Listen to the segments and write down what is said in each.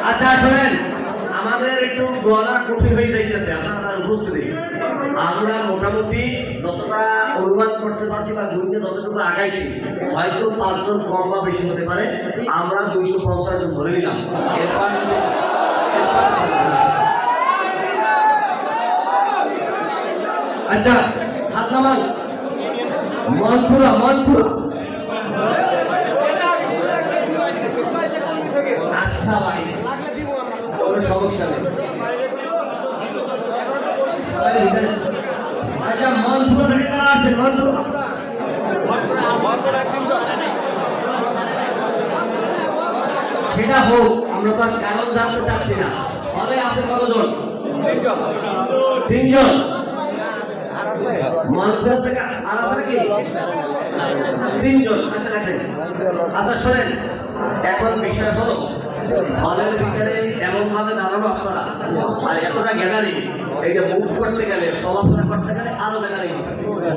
আচ্ছা শোনেন, আমাদের একটু গলা কঠিন হয়ে যাইতেছে আপনারা উপস্থিতি। আমরা মোটামুটি যতটা অনুমান করতে পারছি বা দুইটা যতটুকু আগাইছি, হয়তো 5 জন কম বা বেশি হতে পারে। আমরা 250 জন ধরে নিলাম। এরপর আচ্ছা হাত নামান। মনপুরা আচ্ছা ভাই, কোনো সমস্যা নেই। আচ্ছা মনপুরা থেকে কারা আছে? সেটা হোক, আমরা তো আর কারণ জানতে চাচ্ছি না। হলে আছে কতজন? 3 জন। মনপুরা থেকে আর আছে নাকি? 3 জন। আচ্ছা দেখেন, আচ্ছা শোনেন, এখন বিষয় হলো হলের ভিতরে এমন ভাবে দাঁড়ানো আপনারা, আর এতটা গ্যালারি, এইটা মুভ করতে গেলে, চলাফেরা করতে গেলে আরো গ্যালারি হবে,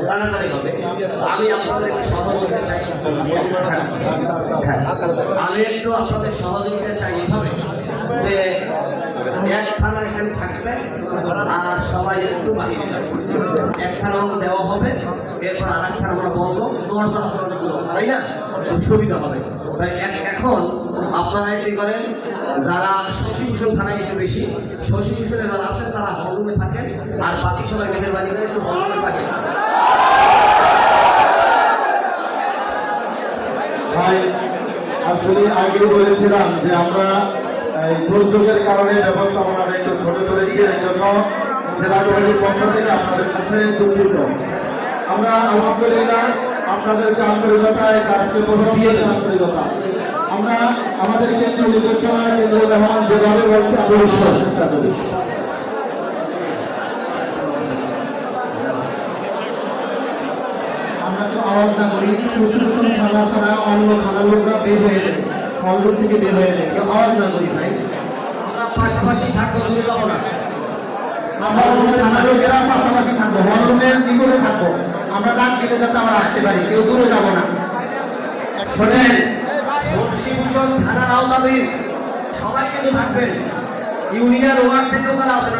টানাটানি হবে। আমি আপনাদের একটু সহযোগিতা চাই। আমি একটু আপনাদের সহযোগিতা চাই এভাবে যে এক থানা এখানে থাকবে আর সবাই একটু বাহিরে যাবে। এক থানা আমাকে দেওয়া হবে, এরপর আর এক থানা আমরা বলবো, দরজা গুলো, তাই না? সুবিধা হবে। তাই এখন আপনারা কি করেন, যারা শশীভূষণ থানায় একটু বেশি, শশীভূষণে যারা আছেন তারা হলরুমে থাকেন, আর বাকি সবাই মেহেরবানি করে একটু হলরুমে থাকেন। ভাই আসলে আগে বলেছিলাম যে আমরা দুর্যোগের কারণে ব্যবস্থাপনাটা একটু ছোট করেছি, এই জন্য জেলা কমিটির পক্ষ থেকে আপনাদের কাছে দুঃখিত। আমরা আলহামদুলিল্লাহ আপনাদের যে আন্তরিকতা, এই কাজকে প্রশংসিত আন্তরিকতা, আমরা আমাদের কেন্দ্রীয় নির্দেশনা কেন্দ্রীয় রহমান যেভাবে বলছে আমরা চেষ্টা করি। আমরা তো আওয়াজ না করি, শশীভূষণ থানা ছাড়া অন্য থানার লোকরা বের হয়ে যায়, হলরুম থেকে বের হয়ে যায়, কেউ আওয়াজ না করি ভাই। আমরা পাশাপাশি থাকবো, দূরে যাবো না। আমরা থানার লোকেরা পাশাপাশি থাকবো, হলরুমের নিকটে থাকবো। আমরা ডাক দিলে যাতে আমরা আসতে পারি, কেউ দূরে যাবো না। শোনেন, শশীভূষণ থানার আওতাধীন সবাই কিন্তু থাকবেন। ইউনিয়ন ওয়ার্ড থেকেও তারা আসেন।